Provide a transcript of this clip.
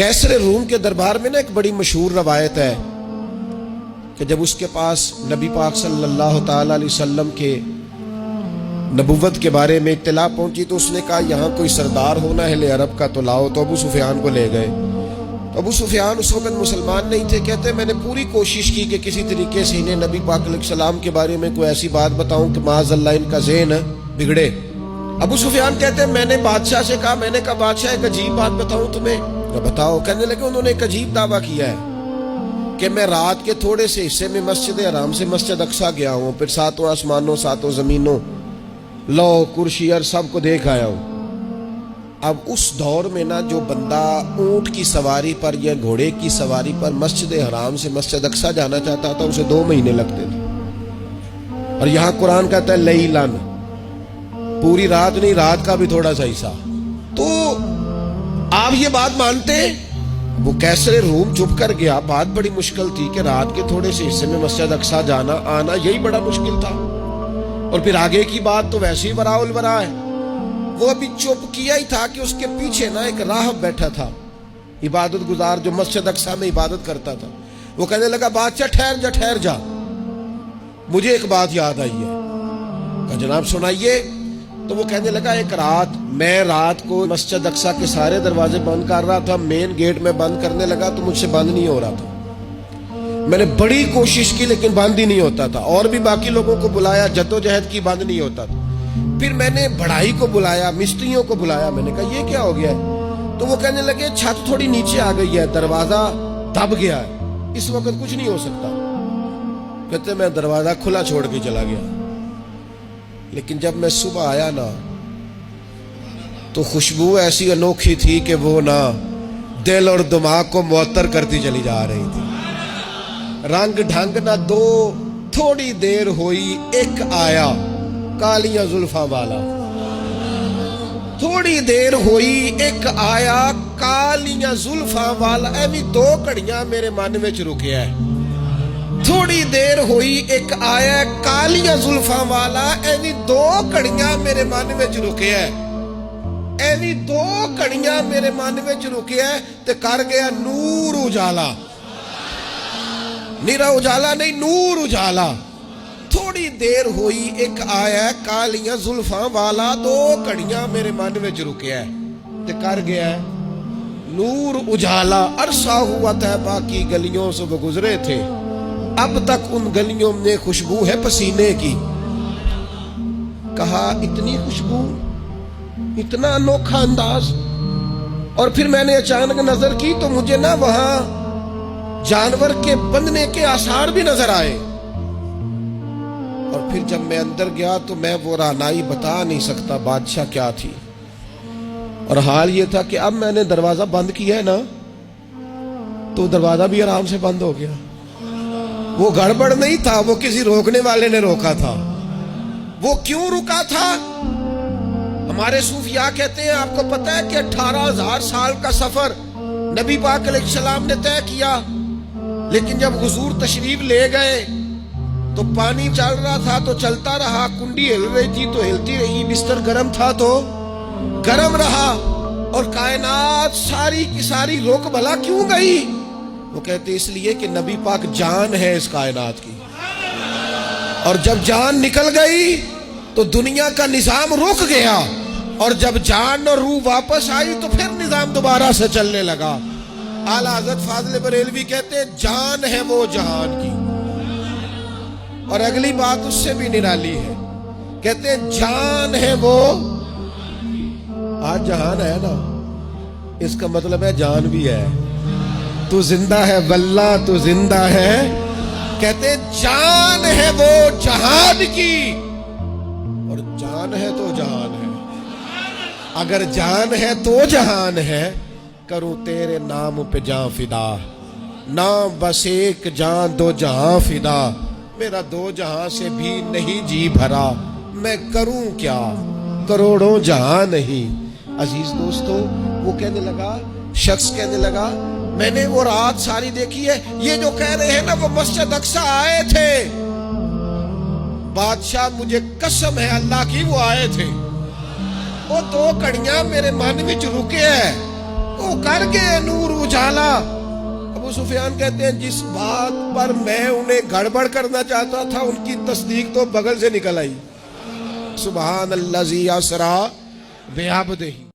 कैसर room के दरबार में ना एक बड़ी मशहूर रवायत है कि जब उसके पास नबी पाक सल्लल्लाहु ताला अलैहि वसल्लम के नबुव्वत के बारे में इत्तला पहुंची तो उसने कहा यहाँ कोई सरदार होना है ले अरब का तो लाओ। तो अबू सुफियान को ले गए। तो अबू सुफियान उस वक्त मुसलमान नहीं थे। कहते मैंने पूरी कोशिश की कि किसी तरीके से इन्हें नबी पाक अलैहिस्सलाम के बारे में कोई ऐसी बात बताऊं कि माज़अल्लाह इनका ज़हन बिगड़े। अबू सुफियान कहते हैं मैंने बादशाह से कहा, मैंने कहा बादशाह एक अजीब बात बताऊं तुम्हें। तो बताओ। कहने लगे उन्होंने एक अजीब दावा किया है कि मैं रात के थोड़े से हिस्से में मस्जिद हराम से मस्जिद अक्सा गया हूँ, फिर सातों आसमानों सातों जमीनों लौ कुर्सी और सबको देख आया हूँ। अब उस दौर में ना जो बंदा ऊंट की सवारी पर या घोड़े की सवारी पर मस्जिद हराम से मस्जिद अक्सा जाना चाहता था उसे 2 महीने लगते थे। और यहाँ कुरान कहता है लैलन, पूरी रात नहीं, रात का भी थोड़ा सा हिस्सा। तो आप ये बात मानते? वो कैसर रूम चुप कर गया। बात बड़ी मुश्किल थी कि रात के थोड़े से हिस्से में मस्जिद अक्सा जाना आना यही बड़ा मुश्किल था। और फिर आगे की बात तो वैसे ही वराउल वरा है। वो अभी चुप किया ही था कि उसके पीछे ना एक राहब बैठा था, इबादत गुजार, जो मस्जिद अक्सा में इबादत करता था। वो कहने लगा बादशाह ठहर जा, मुझे एक बात याद आई है। कहा जनाब सुनाइए। तो वो कहने लगा एक रात मैं रात को मस्जिद अक्सा के सारे दरवाजे बंद कर रहा था, मेन गेट में बंद करने लगा तो मुझसे बंद नहीं हो रहा था। मैंने बड़ी कोशिश की लेकिन बंद ही नहीं होता था। और भी बाकी लोगों को बुलाया, जद्दोजहद की, बंद नहीं होता था। फिर मैंने बढ़ाई को बुलाया, मिस्त्रियों को बुलाया। मैंने कहा ये क्या हो गया है? तो वो कहने लगे छत थोड़ी नीचे आ गई है, दरवाजा दब गया है, इस वक्त कुछ नहीं हो सकता। कहते मैं दरवाजा खुला छोड़ के चला गया। लेकिन जब मैं सुबह आया ना तो खुशबू ऐसी अनोखी थी कि वो ना दिल और दिमाग को मुअत्तर करती चली जा रही थी। रंग ढंग ना दो, थोड़ी देर हुई एक आया कालियां जुल्फा वाला। थोड़ी देर हुई एक आया कालियां जुल्फा वाला। एवी 2 घड़ियां मेरे मन में रुकिया है। थोड़ी देर हुई एक आया कालियां जुल्फा वाला। एवी 2 घड़ियां मेरे मन में रुकिया है। एवी 2 घड़ियां मेरे मन में रुकिया है ते कर गया नूर उजाला। निरा उजाला नहीं, नूर उजाला। थोड़ी देर हुई एक आया कालियां जुल्फा वाला। 2 घड़ियां मेरे मन में रुकिया है ते कर गया नूर उजाला। अरसा हुआ था बाकी गलियों से वो गुजरे थे, अब तक उन गलियों में खुशबू है पसीने की। कहा इतनी खुशबू, इतना अनोखा अंदाज। और फिर मैंने अचानक नजर की तो मुझे ना वहां जानवर के बंधने के आसार भी नजर आए। और फिर जब मैं अंदर गया तो मैं वो रानाई बता नहीं सकता बादशाह क्या थी। और हाल ये था कि अब मैंने दरवाजा बंद किया है ना तो दरवाजा भी आराम से बंद हो गया। वो गड़बड़ नहीं था, वो किसी रोकने वाले ने रोका था। वो क्यों रुका था? हमारे सूफिया कहते हैं आपको पता है कि 18,000 साल का सफर नबी पाक अलैहिस्सलाम ने तय किया। लेकिन जब हुजूर तशरीफ ले गए तो पानी चल रहा था तो चलता रहा, कुंडी हिल रही थी तो हिलती रही, बिस्तर गर्म था तो गर्म रहा। और कायनात सारी की सारी रोक भला क्यों गई? वो कहते इसलिए कि नबी पाक जान है इस कायनात की। और जब जान निकल गई तो दुनिया का निजाम रुक गया। और जब जान और रूह वापस आई तो फिर निजाम दोबारा से चलने लगा। आला हज़रत फाज़िल बरेलवी कहते हैं जान है वो जहान की। और अगली बात उससे भी निराली है, कहते हैं जान है वो। आज जहान है ना, इसका मतलब है जान भी है। तू जिंदा है वल्ला, तू जिंदा है। कहते जान है वो जहान की। और जान है तो जहान है। अगर जान है तो जहान है, करूं तेरे नाम पे जान फिदा। नाम बस एक जान 2 जहां फिदा। मेरा 2 जहां से भी नहीं जी भरा, मैं करूं क्या करोड़ों जहां नहीं। अजीज दोस्तों, वो कहने लगा, शख्स कहने लगा मैंने वो रात सारी देखी है। ये जो कह रहे हैं ना वो मस्जिद अक्सा आए थे। बादशाह मुझे कसम है अल्लाह की वो आए थे। वो 2 घड़ियां मेरे मन में रुके है, वो कर गए नूर اچھالا۔ ابو سفیان کہتے ہیں جس بات پر میں انہیں گڑبڑ کرنا چاہتا تھا ان کی تصدیق تو بغل سے نکل آئی۔ سبحان الذی اسریٰ بعبدہ۔